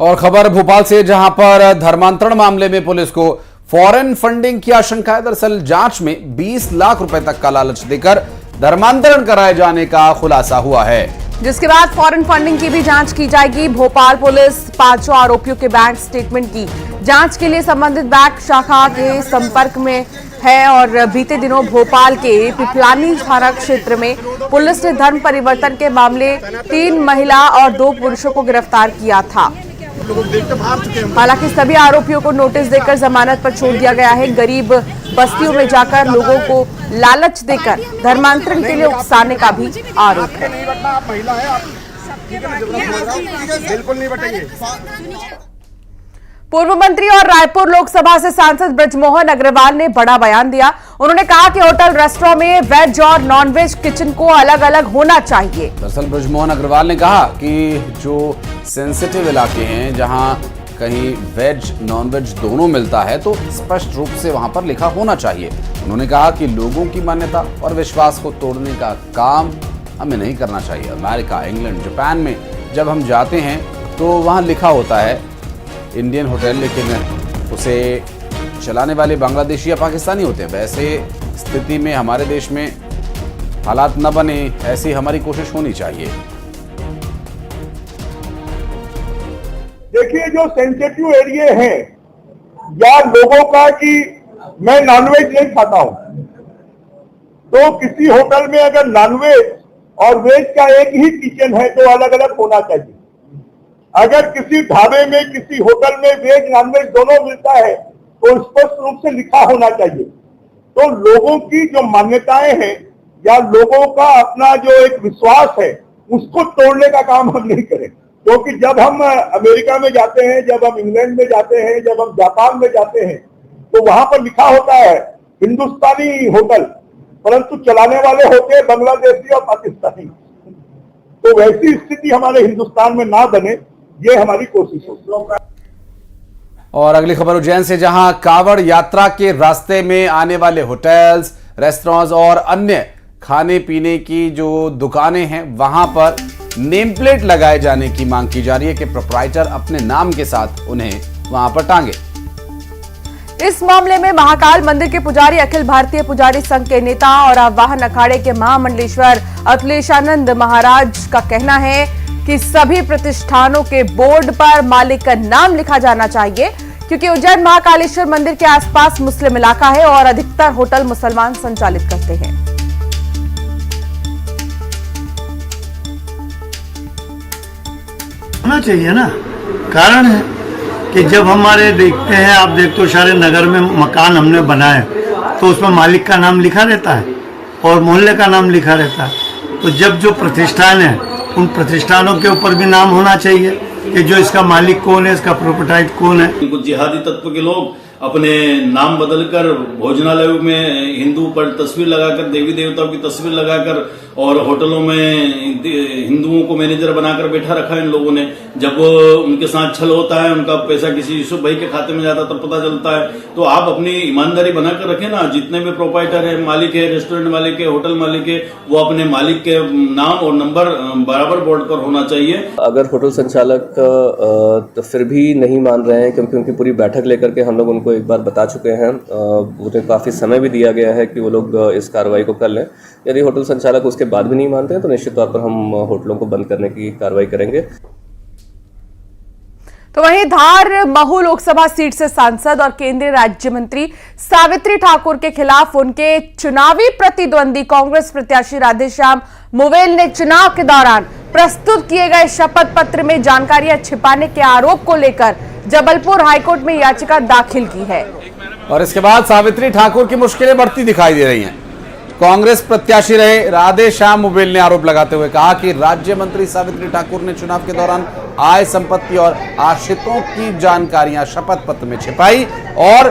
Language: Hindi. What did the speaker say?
और खबर भोपाल से, जहां पर धर्मांतरण मामले में पुलिस को फॉरेन फंडिंग की आशंका है। दरअसल जांच में 20 लाख रुपए तक का लालच देकर धर्मांतरण कराए जाने का खुलासा हुआ है, जिसके बाद फॉरेन फंडिंग की भी जांच की जाएगी। भोपाल पुलिस पांचों आरोपियों के बैंक स्टेटमेंट की जांच के लिए संबंधित बैंक शाखा के संपर्क में है और बीते दिनों भोपाल के पिपलानी थाना क्षेत्र में पुलिस ने धर्म परिवर्तन के मामले 3 महिला और 2 पुरुषों को गिरफ्तार किया था। हालांकि सभी आरोपियों को नोटिस देकर जमानत पर छोड़ दिया गया है। गरीब बस्तियों में जाकर लोगों को लालच देकर धर्मांतरण के लिए उकसाने का भी आरोप है। बिल्कुल नहीं बटेंगे। पूर्व मंत्री और रायपुर लोकसभा से सांसद ब्रजमोहन अग्रवाल ने बड़ा बयान दिया। उन्होंने कहा कि होटल रेस्टोरेंट में वेज और नॉनवेज किचन को अलग अलग होना चाहिए। दरअसल ब्रजमोहन अग्रवाल ने कहा कि जो सेंसिटिव इलाके हैं, जहां कहीं वेज नॉनवेज दोनों मिलता है, तो स्पष्ट रूप से वहां पर लिखा होना चाहिए। उन्होंने कहा कि लोगों की मान्यता और विश्वास को तोड़ने का काम हमें नहीं करना चाहिए। अमेरिका, इंग्लैंड, जापान में जब हम जाते हैं तो वहां लिखा होता है इंडियन होटल, लेकिन उसे चलाने वाले बांग्लादेशी या पाकिस्तानी होते हैं। वैसे स्थिति में हमारे देश में हालात न बने, ऐसी हमारी कोशिश होनी चाहिए। देखिए, जो सेंसिटिव एरिया है या लोगों का कि मैं नॉनवेज नहीं खाता हूं, तो किसी होटल में अगर नॉनवेज और वेज का एक ही किचन है तो अलग अलग होना चाहिए। अगर किसी ढाबे में, किसी होटल में वेज नॉनवेज दोनों मिलता है तो स्पष्ट रूप से लिखा होना चाहिए। तो लोगों की जो मान्यताएं हैं या लोगों का अपना जो एक विश्वास है, उसको तोड़ने का काम हम नहीं करें। क्योंकि जब हम अमेरिका में जाते हैं, जब हम इंग्लैंड में जाते हैं, जब हम जापान में जाते हैं, तो वहां पर लिखा होता है हिंदुस्तानी होटल, परंतु चलाने वाले होते हैं बांग्लादेशी और पाकिस्तानी। तो वैसी स्थिति हमारे हिंदुस्तान में ना बने, ये हमारी कोशिश होगी। और अगली खबर उज्जैन से, जहां कांवड़ यात्रा के रास्ते में आने वाले होटल्स, रेस्टोरेंट्स और अन्य खाने पीने की जो दुकानें हैं, वहां पर नेम प्लेट लगाए जाने की मांग की जा रही है कि प्रोप्राइटर अपने नाम के साथ उन्हें वहां पर टांगे। इस मामले में महाकाल मंदिर के पुजारी, अखिल भारतीय पुजारी संघ के नेता और आवाहन अखाड़े के महामंडलेश्वर अखिलेशानंद महाराज का कहना है कि सभी प्रतिष्ठानों के बोर्ड पर मालिक का नाम लिखा जाना चाहिए, क्योंकि उज्जैन महाकालेश्वर मंदिर के आसपास मुस्लिम इलाका है और अधिकतर होटल मुसलमान संचालित करते हैं। होना चाहिए ना, कारण है कि जब हमारे देखते हैं, आप देखते हो सारे नगर में मकान हमने बनाए तो उसमें मालिक का नाम लिखा रहता है और मोहल्ले का नाम लिखा रहता है। तो जब जो प्रतिष्ठान है, उन प्रतिष्ठानों के ऊपर भी नाम होना चाहिए कि जो इसका मालिक कौन है, इसका प्रोप्राइटर कौन है। कुछ जिहादी तत्व के लोग अपने नाम बदलकर भोजनालयों में हिंदू पर तस्वीर लगाकर, देवी देवताओं की तस्वीर लगाकर, और होटलों में हिंदुओं को मैनेजर बनाकर बैठा रखा है इन लोगों ने। जब उनके साथ छल होता है, उनका पैसा किसी यूसुफ भाई के खाते में जाता, तब पता चलता है। तो आप अपनी ईमानदारी बनाकर रखें ना। जितने भी प्रोप्राइटर है, मालिक है, रेस्टोरेंट मालिक है, होटल मालिक है, वो अपने मालिक के नाम और नंबर बराबर बोर्ड पर होना चाहिए। अगर होटल संचालक तो फिर भी नहीं मान रहे हैं, क्योंकि उनकी पूरी बैठक लेकर के हम लोग उनको एक बार बता चुके हैं, उन्हें काफ़ी समय भी दिया गया है कि वो लोग इस कार्रवाई को कर लें। यदि होटल संचालक उसके बाद भी नहीं मानते हैं तो निश्चित तौर पर हम होटलों को बंद करने की कार्रवाई करेंगे। तो वहीं धार महू लोकसभा सीट से सांसद और केंद्रीय राज्य मंत्री सावित्री ठाकुर के खिलाफ उनके चुनावी प्रतिद्वंदी कांग्रेस प्रत्याशी राधेश्याम मुवेल ने चुनाव के दौरान प्रस्तुत किए गए शपथ पत्र में जानकारियां छिपाने के आरोप को लेकर जबलपुर हाईकोर्ट में याचिका दाखिल की है। और इसके बाद सावित्री ठाकुर की मुश्किलें बढ़ती दिखाई दे रही हैं। कांग्रेस प्रत्याशी रहे राधेश्याम मुवेल ने आरोप लगाते हुए कहा कि राज्य मंत्री सावित्री ठाकुर ने चुनाव के दौरान आय, संपत्ति और आश्रितों की जानकारियां शपथ पत्र में छिपाई और